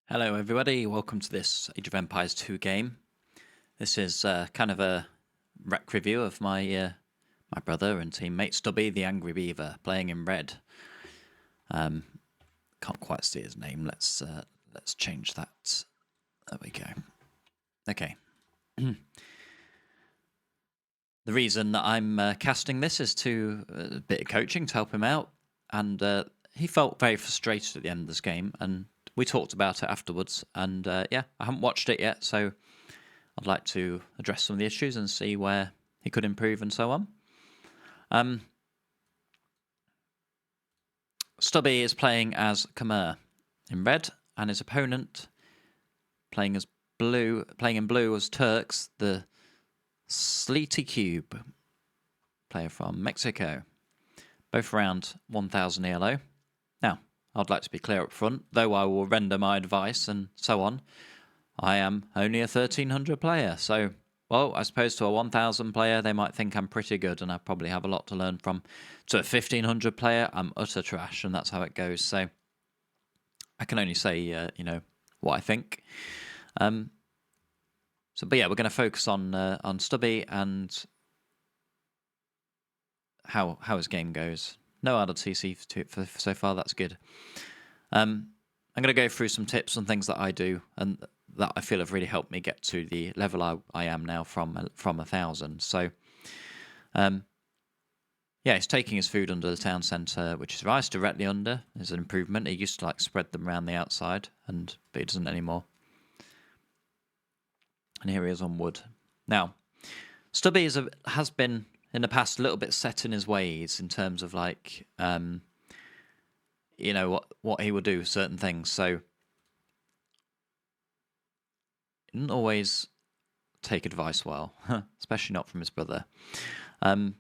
Hello everybody, welcome to this Age of Empires 2 game. This is kind of a rec review of my my brother and teammate StubbyTheAngryBeaver playing in red. Can't quite see his name. Let's change that. There we go. Okay. The reason that I'm casting this is to a bit of coaching to help him out, and he felt very frustrated at the end of this game, and we talked about it afterwards, and yeah, I haven't watched it yet, so I'd like to address some of the issues and see where he could improve and so on. Stubby is playing as Khmer in red, and his opponent playing in blue as Turks, the Sleety Cube, player from Mexico. Both around 1000 ELO. Now, I'd like to be clear up front, though I will render my advice and so on, I am only a 1300 player, so, well, as opposed to a 1000 player, they might think I'm pretty good and I probably have a lot to learn from. To a 1500 player, I'm utter trash, and that's how it goes, so I can only say, you know, what I think. But yeah, we're going to focus on Stubby and how his game goes. No added CC for so far, that's good. I'm going to go through some tips and things that I do and that I feel have really helped me get to the level I am now from 1000. So, yeah, he's taking his food under the town centre, which is rice directly under. Is an improvement. He used to like spread them around the outside, but he doesn't anymore. And here he is on wood. Now, Stubby has been in the past a little bit set in his ways in terms of like, you know, what he will do, certain things. So he didn't always take advice well, especially not from his brother. That's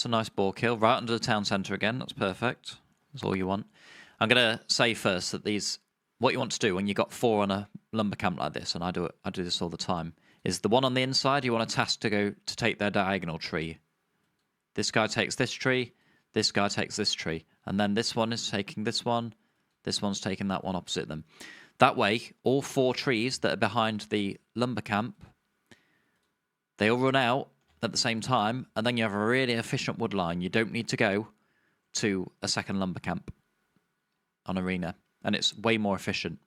a nice ball kill, right under the town centre again. That's perfect. That's all you want. I'm going to say first that what you want to do when you've got 4 on a lumber camp like this, and I do this all the time, is the one on the inside, you want a task to take their diagonal tree. This guy takes this tree, this guy takes this tree, and then this one is taking this one's taking that one opposite them. That way, all 4 trees that are behind the lumber camp, they all run out at the same time, and then you have a really efficient wood line. You don't need to go to a second lumber camp on arena, and it's way more efficient.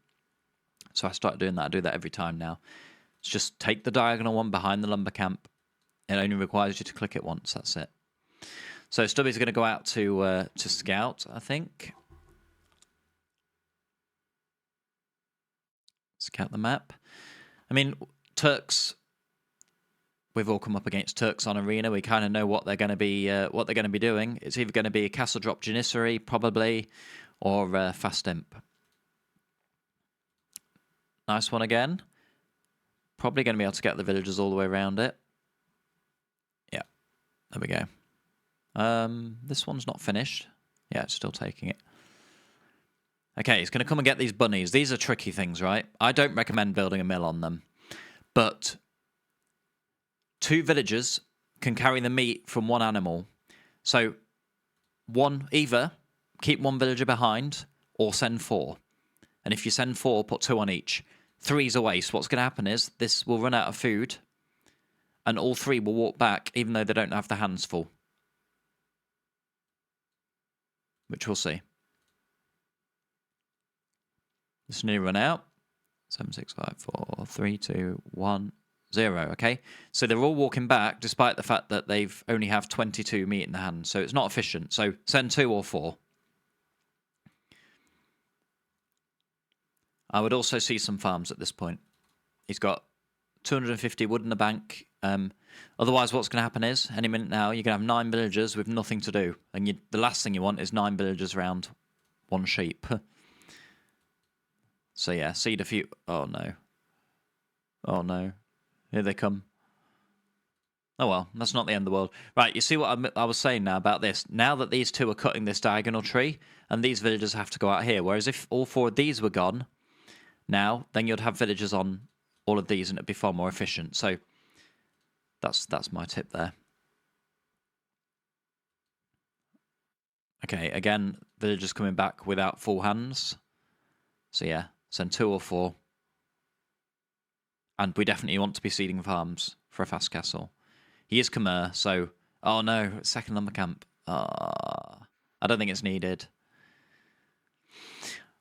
So I started doing that. I do that every time now. It's just take the diagonal one behind the lumber camp. It only requires you to click it once. That's it. So Stubby's going to go out to scout, I think. Scout the map. I mean, Turks. We've all come up against Turks on arena. We kind of know what they're going to be doing. It's either going to be a castle drop Janissary, probably, or fast imp. Nice one again. Probably going to be able to get the villagers all the way around it. Yeah, there we go. This one's not finished. Yeah, it's still taking it. Okay, he's going to come and get these bunnies. These are tricky things, right? I don't recommend building a mill on them. But 2 villagers can carry the meat from 1 animal. So either keep 1 villager behind or send 4. And if you send 4, put 2 on each. 3's a waste. What's going to happen is this will run out of food, and all 3 will walk back even though they don't have their hands full. Which we'll see. This nearly run out. 7, 6, 5, 4, 3, 2, 1, 0. Okay, so they're all walking back despite the fact that they've only have 22 meat in the hand. So it's not efficient. So send 2 or 4. I would also see some farms at this point. He's got 250 wood in the bank. Otherwise, what's going to happen is, any minute now, you're going to have 9 villagers with nothing to do. And the last thing you want is 9 villagers around 1 sheep. So yeah, seed a few... Oh no. Oh no. Here they come. Oh well, that's not the end of the world. Right, you see what I was saying now about this? Now that these 2 are cutting this diagonal tree, and these villagers have to go out here, whereas if all 4 of these were gone, now, then you'd have villagers on all of these and it'd be far more efficient. So that's my tip there. Okay, again, villagers coming back without full hands. So yeah, send 2 or 4. And we definitely want to be seeding farms for a fast castle. He is Khmer, so... Oh no, second lumber camp. I don't think it's needed.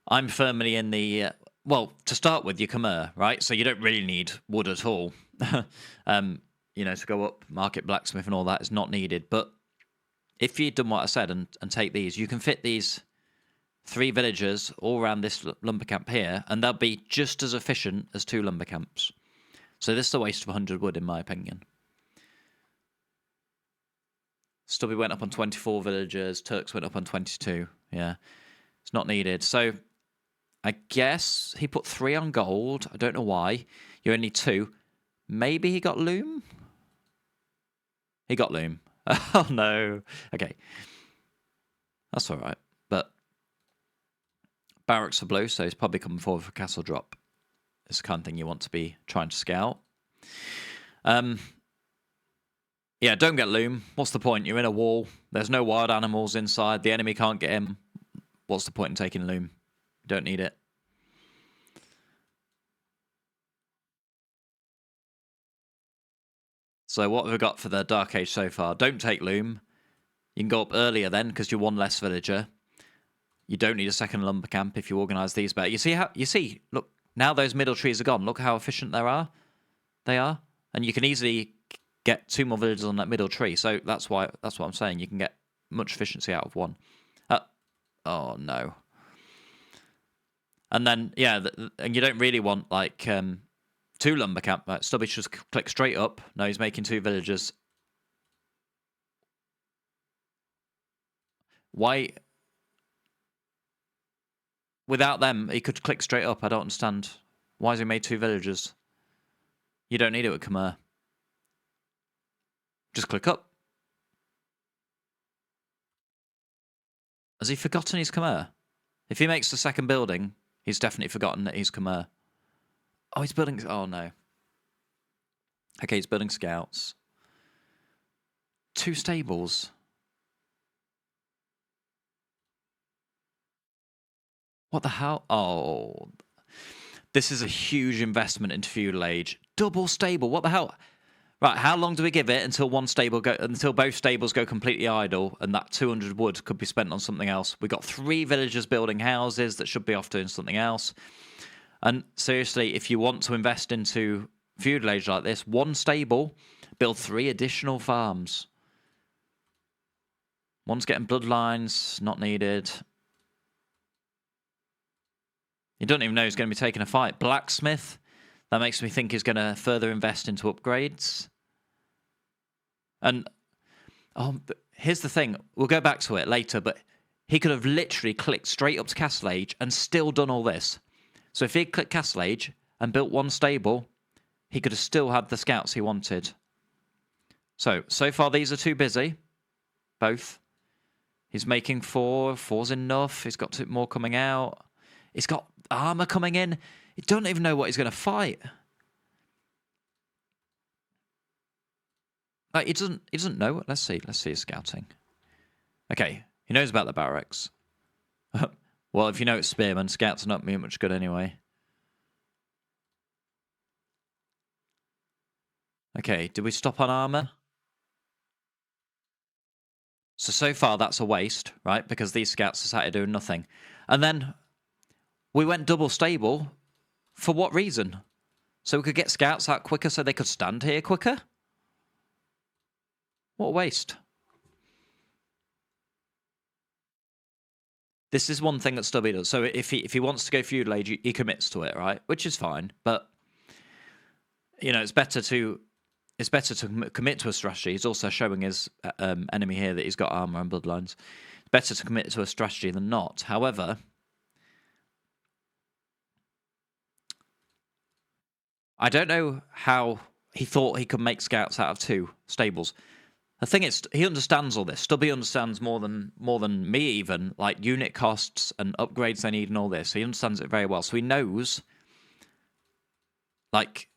I'm firmly in the... well, to start with, you're Khmer, right? So you don't really need wood at all. You know, to go up, market blacksmith and all that is not needed. But if you'd done what I said and take these, you can fit these 3 villagers all around this lumber camp here, and they'll be just as efficient as 2 lumber camps. So this is a waste of 100 wood, in my opinion. Stubby went up on 24 villagers. Turks went up on 22. Yeah, it's not needed. So I guess he put 3 on gold. I don't know why. You're only 2. Maybe he got loom? He got loom. Oh, no. Okay. That's all right. But barracks are blue, so he's probably coming forward for castle drop. It's the kind of thing you want to be trying to scout. Yeah, don't get loom. What's the point? You're in a wall. There's no wild animals inside. The enemy can't get him. What's the point in taking loom? You don't need it. So what have we got for the Dark Age so far? Don't take loom. You can go up earlier then, because you're 1 less villager. You don't need a second lumber camp if you organise these better. You see how... You see, look, now those middle trees are gone. Look how efficient they are. And you can easily get 2 more villagers on that middle tree. So that's what I'm saying. You can get much efficiency out of 1. Oh, no. And then, yeah, and you don't really want, like, 2 lumber camp. Right, Stubby just click straight up. No, he's making 2 villagers. Why... Without them, he could click straight up. I don't understand. Why has he made 2 villagers? You don't need it with Khmer. Just click up. Has he forgotten he's Khmer? If he makes the second building, he's definitely forgotten that he's Khmer. Oh, he's building... Oh, no. Okay, he's building scouts. 2 stables. What the hell? Oh... This is a huge investment into feudal age. Double stable. What the hell? Right, how long do we give it until until both stables go completely idle, and that 200 wood could be spent on something else? We've got 3 villagers building houses that should be off doing something else. And seriously, if you want to invest into feudal age like this, 1 stable, build 3 additional farms. One's getting bloodlines, not needed. You don't even know he's going to be taking a fight. Blacksmith, that makes me think he's going to further invest into upgrades. And here's the thing. We'll go back to it later, but he could have literally clicked straight up to Castle Age and still done all this. So if he had clicked Castle Age and built 1 stable, he could have still had the scouts he wanted. So far these are too busy. Both. He's making 4. 4's enough. He's got 2 more coming out. He's got armor coming in. He don't even know what he's going to fight. He doesn't know. Let's see his scouting. Okay, he knows about the barracks. Well, if you know it's spearmen, scouts are not much good anyway. Okay, did we stop on armor? So far that's a waste, right? Because these scouts are sat here doing nothing. And then we went double stable. For what reason? So we could get scouts out quicker so they could stand here quicker? What a waste. This is one thing that Stubby does. So if he wants to go feudal age, he commits to it, right? Which is fine. But, you know, it's better to commit to a strategy. He's also showing his enemy here that he's got armor and bloodlines. It's better to commit to a strategy than not. However, I don't know how he thought he could make scouts out of 2 stables. The thing is, he understands all this. Stubby understands more than me even, like unit costs and upgrades they need and all this. He understands it very well. So he knows, like,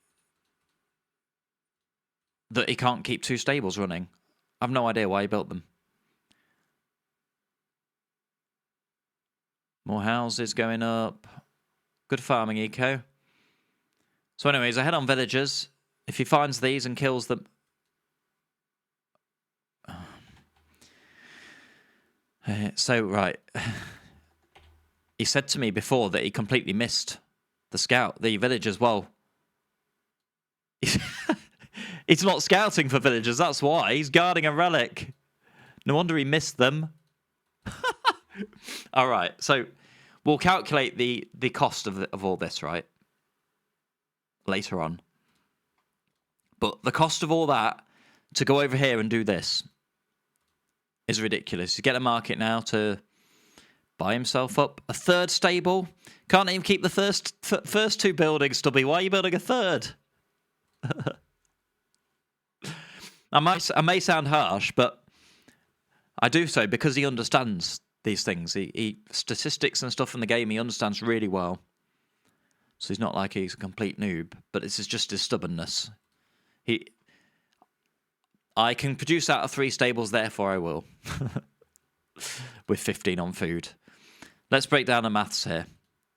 that he can't keep 2 stables running. I've no idea why he built them. More houses going up. Good farming eco. So anyways, I head on villagers. If he finds these and kills them... So, right. He said to me before that he completely missed the villagers. Well, he's not scouting for villagers, that's why. He's guarding a relic. No wonder he missed them. All right, so we'll calculate the cost of all this, right? Later on. But the cost of all that to go over here and do this is ridiculous. You get a market now to buy himself up a third stable. Can't even keep the first two buildings, Stubby. Why are you building a third? I may sound harsh, but I do so because he understands these things. He statistics and stuff in the game he understands really well. So he's not like he's a complete noob, but this is just his stubbornness. I can produce out of 3 stables, therefore I will. With 15 on food. Let's break down the maths here.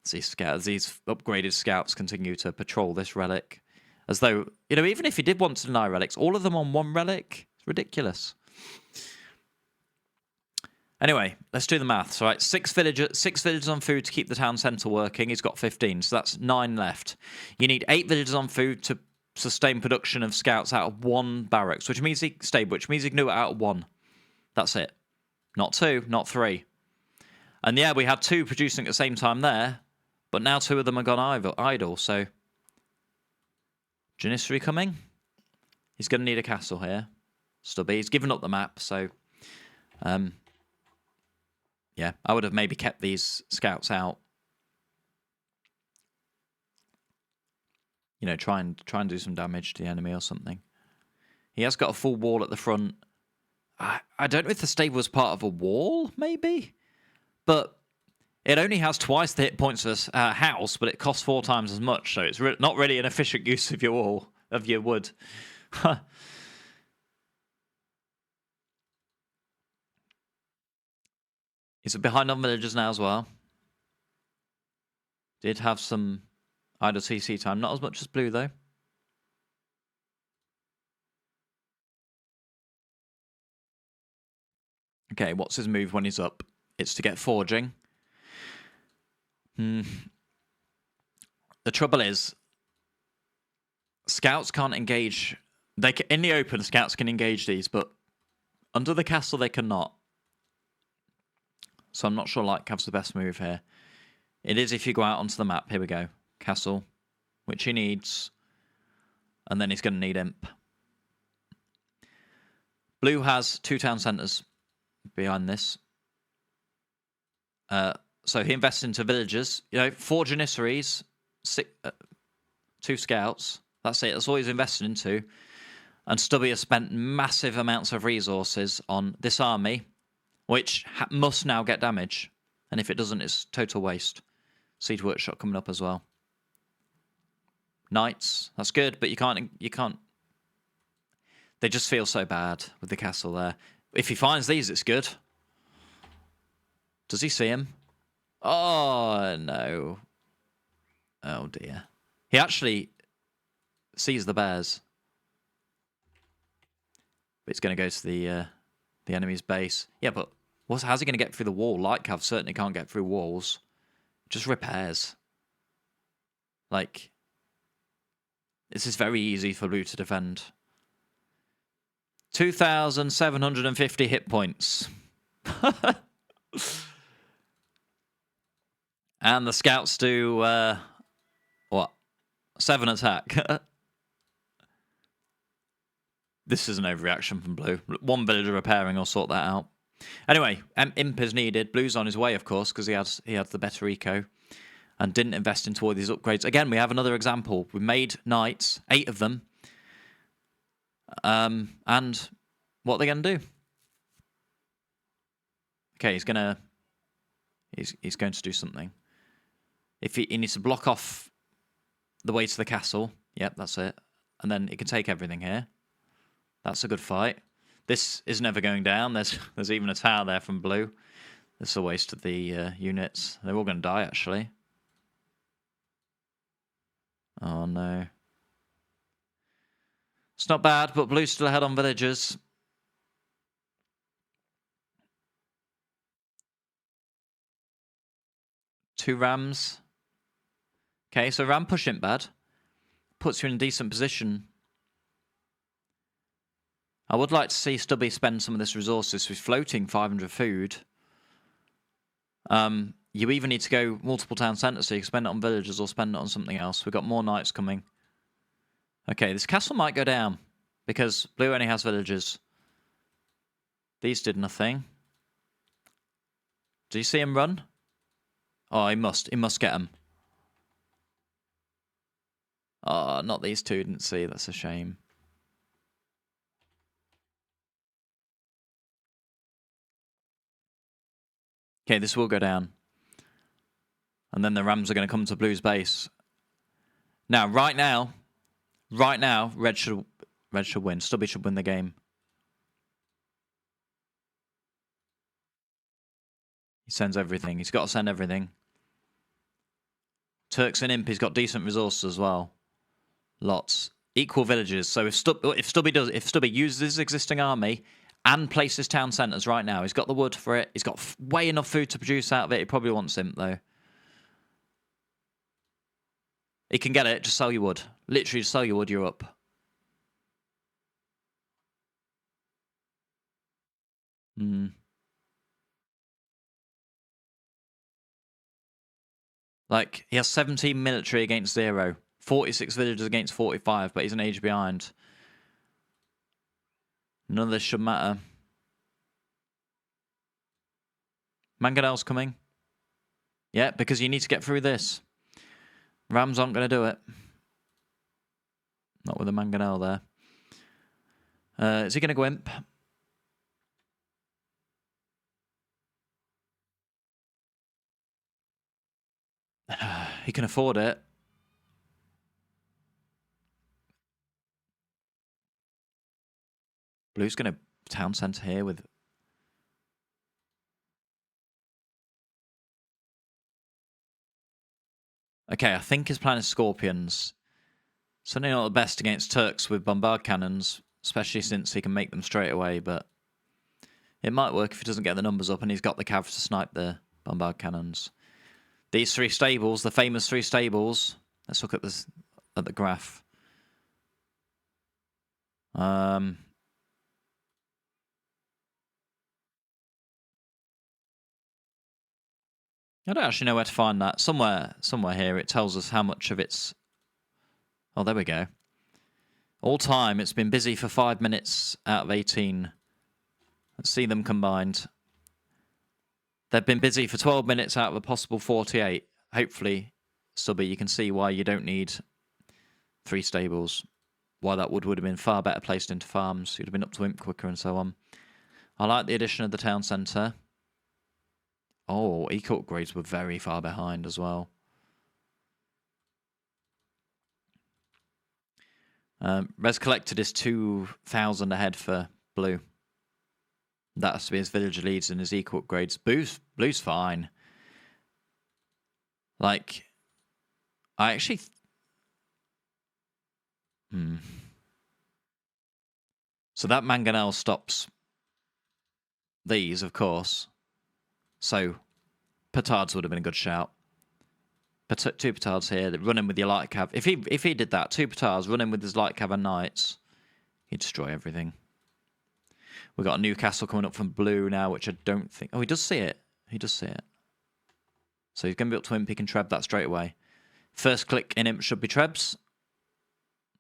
These upgraded scouts continue to patrol this relic. As though, you know, even if he did want to deny relics, all of them on one relic? It's ridiculous. Anyway, let's do the maths. All right, 6 villagers on food to keep the town centre working. He's got 15, so that's 9 left. You need 8 villagers on food to sustain production of scouts out of 1 barracks, which means he can do it out of 1. That's it. Not 2, not 3. And yeah, we had 2 producing at the same time there, but now 2 of them are gone idle, so... Janissary coming. He's going to need a castle here. Stubby. He's given up the map, so... yeah, I would have maybe kept these scouts out. You know, try and do some damage to the enemy or something. He has got a full wall at the front. I don't know if the stable was part of a wall, maybe? But it only has twice the hit points of a house, but it costs 4 times as much, so it's not really an efficient use of your wall, of your wood. He's behind on villagers now as well. Did have some idle TC time. Not as much as blue, though. Okay, what's his move when he's up? It's to get forging. The trouble is, scouts can't engage... in the open, scouts can engage these, but under the castle, they cannot. So I'm not sure Lightcav's the best move here. It is if you go out onto the map. Here we go. Castle, which he needs. And then he's going to need Imp. Blue has 2 town centres behind this. So he invests into villagers. You know, 4 janissaries, 2 scouts. That's it. That's all he's invested into. And Stubby has spent massive amounts of resources on this army, which must now get damage. And if it doesn't, it's total waste. Siege Workshop coming up as well. Knights, that's good, but you can't... They just feel so bad with the castle there. If he finds these, it's good. Does he see him? Oh, no. Oh, dear. He actually sees the bears. But it's going to go to the enemy's base. Yeah, but how's he going to get through the wall? Lightcav certainly can't get through walls. Just repairs. Like, this is very easy for blue to defend. 2,750 hit points. And the scouts do, what? 7 attack. This is an overreaction from blue. 1 villager repairing will sort that out. Anyway, Imp is needed. Blue's on his way, of course, because he had the better eco. And didn't invest into all these upgrades. Again, we have another example. We made knights, 8 of them. And what are they going to do? Okay, he's going to do something. If he needs to block off the way to the castle. Yep, that's it. And then he can take everything here. That's a good fight. This is never going down. There's even a tower there from blue. This is a waste of the units. They're all going to die, actually. Oh, no. It's not bad, but blue's still ahead on villagers. Two rams. Okay, so ram push ain't bad. Puts you in a decent position. I would like to see Stubby spend some of this resources with floating 500 food. You either need to go multiple town centres, so you can spend it on villagers or spend it on something else. We've got more knights coming. Okay, this castle might go down because blue only has villagers. These did nothing. Do you see him run? Oh, he must get him. Oh, not these two didn't see. That's a shame. Okay, this will go down. And then the Rams are going to come to Blue's base. Now, right now, Red should win. Stubby should win the game. He sends everything. He's got to send everything. Turks and Imp, he's got decent resources as well. Lots. Equal villages. So if Stubby uses his existing army and places town centres right now, he's got the wood for it. He's got way enough food to produce out of it. He probably wants Imp, though. He can get it. Just sell your wood. Literally, just sell your wood. You're up. Like, he has 17 military against 0. 46 villagers against 45, but he's an age behind. None of this should matter. Mangonel's coming. Yeah, because you need to get through this. Rams aren't going to do it. Not with a Mangonel there. Is he going to go Imp? He can afford it. Blue's going to town centre here with... Okay, I think his plan is Scorpions. Certainly not the best against Turks with bombard cannons, especially since he can make them straight away, but it might work if he doesn't get the numbers up and he's got the cav to snipe the bombard cannons. These 3 stables, the famous 3 stables. Let's look at this at the graph. I don't actually know where to find that. Somewhere here it tells us how much of it's... Oh, there we go. All time, it's been busy for 5 minutes out of 18. Let's see them combined. They've been busy for 12 minutes out of a possible 48. Hopefully, Stubby, you can see why you don't need 3 stables. Why that wood would have been far better placed into farms. You'd have been up to Imp quicker and so on. I like the addition of the town centre. Oh, eco upgrades were very far behind as well. Res collected is 2,000 ahead for blue. That has to be his villager leads and his eco upgrades. Blue's fine. Like, I actually... So that Mangonel stops these, of course. So, petards would have been a good shout. 2 petards here, running with your light cav. If he did that, 2 petards running with his light cav and knights, he'd destroy everything. We've got a new castle coming up from blue now, which I don't think... Oh, he does see it. He does see it. So he's going to be up to Imp. He can treb that straight away. First click in Imp should be trebs.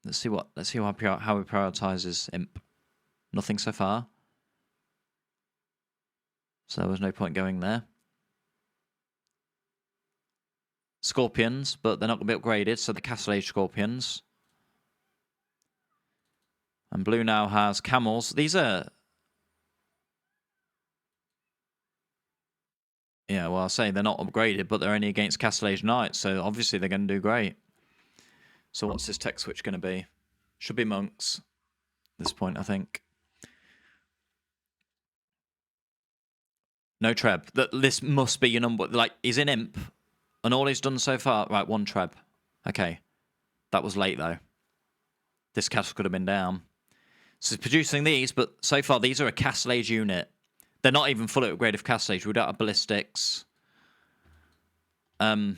Let's see how he prioritises Imp. Nothing so far. So there was no point going there. Scorpions, but they're not going to be upgraded, so the Castle Age Scorpions. And blue now has camels. These are... Yeah, well, I'll say they're not upgraded, but they're only against Castle Age Knights, so obviously they're going to do great. So what's this tech switch going to be? Should be monks at this point, I think. No treb. This must be your number. Like, he's in Imp, and all he's done so far... Right, 1 treb. Okay. That was late, though. This castle could have been down. So it's producing these, but so far these are a Castle Age unit. They're not even fully upgraded for Castle Age. We don't have ballistics. It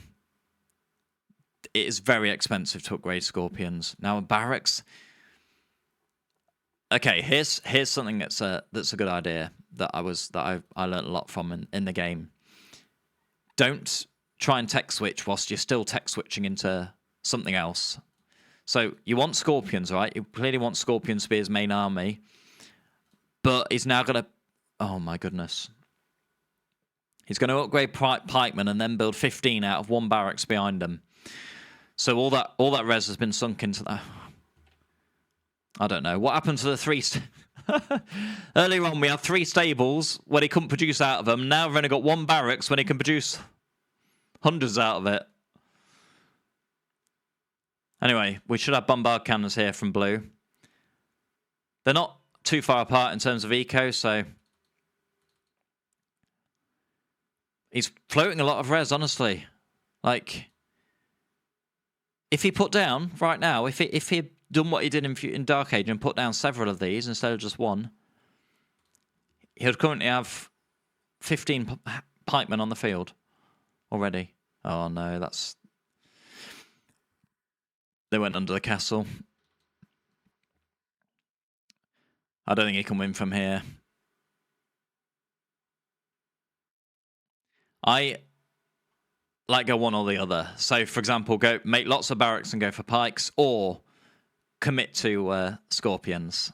is very expensive to upgrade Scorpions. Now, barracks... Okay, here's something that's a good idea that I learned a lot from in the game. Don't try and tech switch whilst you're still tech switching into something else. So you want Scorpions, right? You clearly want Scorpion Spear's main army, but he's now gonna. Oh my goodness! He's going to upgrade pikemen and then build 15 out of one barracks behind them. So all that res has been sunk into that. I don't know. What happened to the three... Earlier on, we had 3 stables when he couldn't produce out of them. Now we've only got 1 barracks when he can produce hundreds out of it. Anyway, we should have bombard cannons here from blue. They're not too far apart in terms of eco, so... He's floating a lot of res, honestly. Like, if he put down, right now, if he had done what he did in Dark Age and put down several of these instead of just one, he would currently have 15 pikemen on the field already. Oh no, that's... They went under the castle. I don't think he can win from here. I like go one or the other. So, for example, go make lots of barracks and go for pikes, or commit to Scorpions.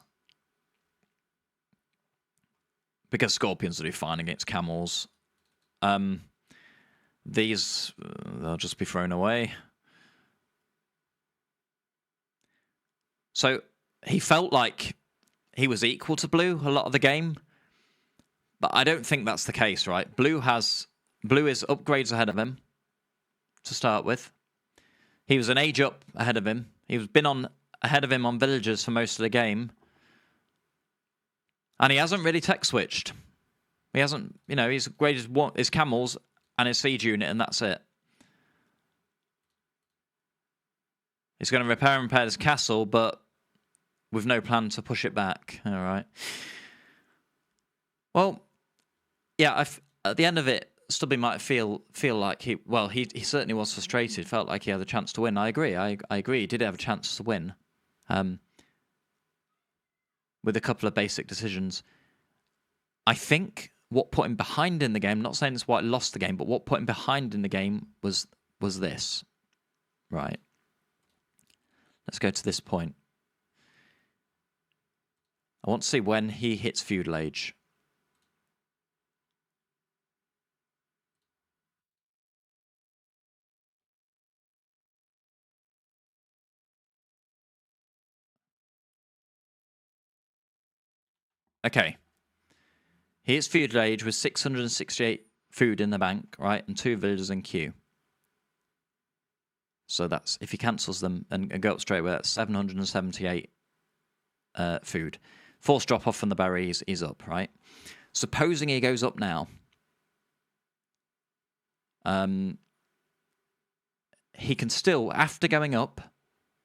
Because Scorpions will do fine against camels. These, they'll just be thrown away. So, he felt like he was equal to blue a lot of the game. But I don't think that's the case, right? Blue is upgrades ahead of him, to start with. He was an age up ahead of him. He's been ahead of him on villagers for most of the game. And he hasn't really tech switched. He hasn't, he's upgraded his camels and his siege unit, and that's it. He's going to repair and repair this castle, but with no plan to push it back. All right. Well, yeah, at the end of it, Stubby might feel like he certainly was frustrated, felt like he had a chance to win. I agree. I agree. He did have a chance to win. With a couple of basic decisions. I think what put him behind in the game, not saying it's why he lost the game, but what put him behind in the game was this. Right. Let's go to this point. I want to see when he hits feudal age. Okay. He hits feudal age with 668 food in the bank, right? And 2 villagers in queue. So that's, if he cancels them and go up straight away, that's 778 food. Force drop off from the berries is up, right? Supposing he goes up now, he can still, after going up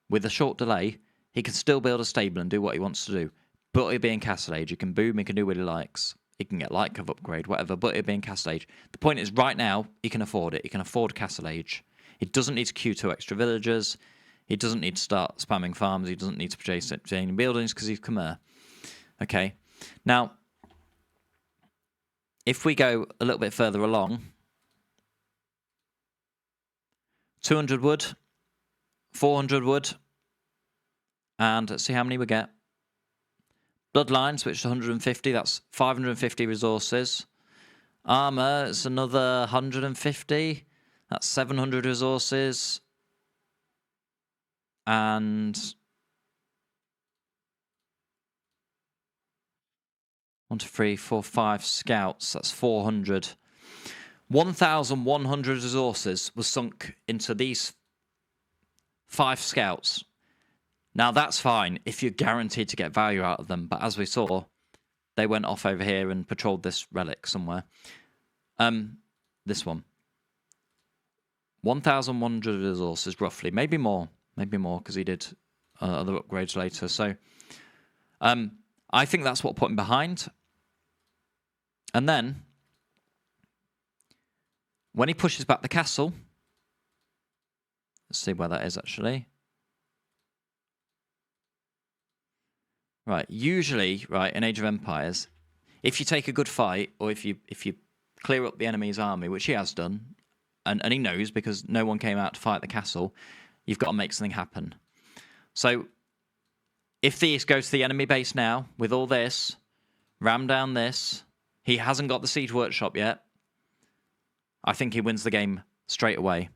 with a short delay, he can still build a stable and do what he wants to do. But he'll be in Castle Age. He can boom, he can do what he likes. He can get light cover upgrade, whatever, but he'll be in Castle Age. The point is, right now, he can afford it. He can afford Castle Age. He doesn't need to queue 2 extra villagers. He doesn't need to start spamming farms. He doesn't need to purchase any buildings because he's Khmer. Okay. Now, if we go a little bit further along, 200 wood, 400 wood, and let's see how many we get. Bloodlines, which is 150, that's 550 resources. Armor, it's another 150, that's 700 resources. And 1, 2, 3, 4, 5 scouts, that's 400. 1,100 resources was sunk into these 5 scouts. Now, that's fine if you're guaranteed to get value out of them. But as we saw, they went off over here and patrolled this relic somewhere. This one. 1,100 resources, roughly. Maybe more. maybe more because he did other upgrades later. So I think that's what put him behind. And then when he pushes back the castle, let's see where that is actually. Right, usually, right, in Age of Empires, if you take a good fight, or if you clear up the enemy's army, which he has done, and he knows because no one came out to fight the castle, you've got to make something happen. So if these go to the enemy base now, with all this, ram down this, he hasn't got the siege workshop yet, I think he wins the game straight away.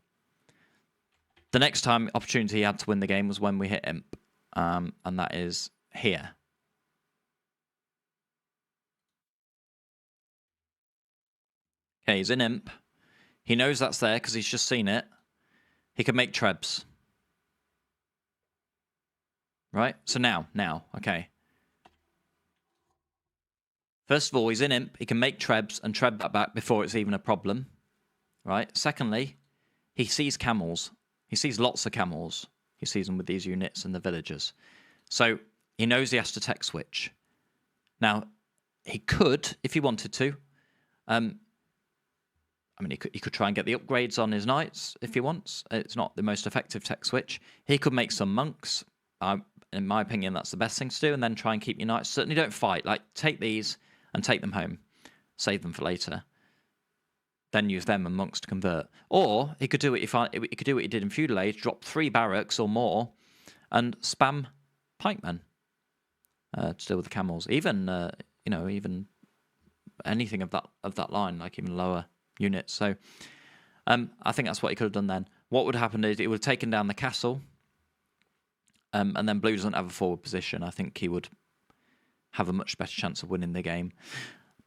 The next time opportunity he had to win the game was when we hit Imp, and that is here. Okay, he's in Imp. He knows that's there because he's just seen it. He can make trebs. Right? So now, okay. First of all, he's in Imp. He can make trebs and treb that back before it's even a problem. Right? Secondly, he sees camels. He sees lots of camels. He sees them with these units and the villagers. So he knows he has to tech switch. Now, he could, if he wanted to, I mean, he could try and get the upgrades on his knights if he wants. It's not the most effective tech switch. He could make some monks. In my opinion, that's the best thing to do, and then try and keep your knights. Certainly don't fight. Like, take these and take them home. Save them for later. Then use them and monks to convert. Or he could do it. He could do what he did in Feudal Age: drop 3 barracks or more, and spam pikemen to deal with the camels. Even even anything of that line, like even lower units. So I think that's what he could have done then. What would happen is it would have taken down the castle, and then Blue doesn't have a forward position. I think he would have a much better chance of winning the game.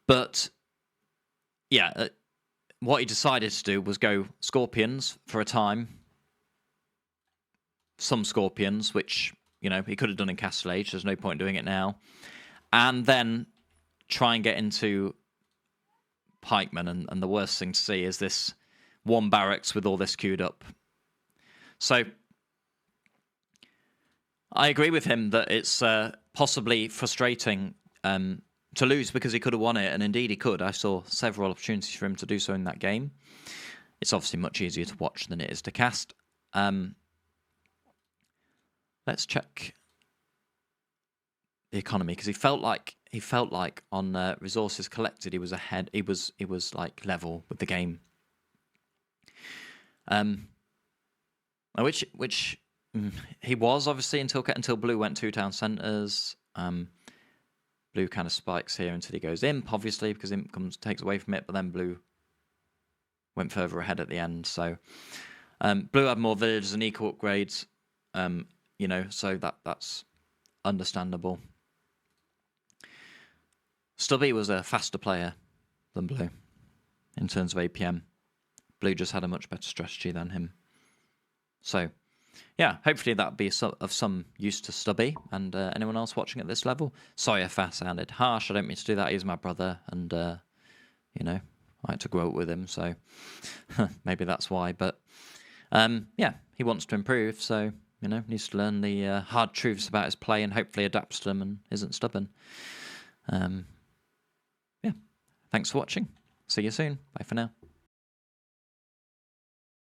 But yeah, what he decided to do was go Scorpions for a time. Some Scorpions, which he could have done in Castle Age. There's no point doing it now. And then try and get into pikemen, and the worst thing to see is this 1 barracks with all this queued up. So I agree with him that it's possibly frustrating to lose because he could have won it, and indeed he could. I saw several opportunities for him to do so in that game. It's obviously much easier to watch than it is to cast. Let's check the economy, because he felt like on resources collected he was ahead. He was like level with the game. Which he was obviously until Blue went 2 town centres. Blue kind of spikes here until he goes Imp, obviously, because Imp takes away from it. But then Blue went further ahead at the end. So Blue had more villagers and equal upgrades. So that's understandable. Stubby was a faster player than Blue in terms of APM. Blue just had a much better strategy than him. So, yeah, hopefully that'll be of some use to Stubby and anyone else watching at this level. Sorry if I sounded harsh. I don't mean to do that. He's my brother, and I had to grow up with him, so maybe that's why. But he wants to improve, so needs to learn the hard truths about his play and hopefully adapts to them and isn't stubborn. Thanks for watching. See you soon. Bye for now.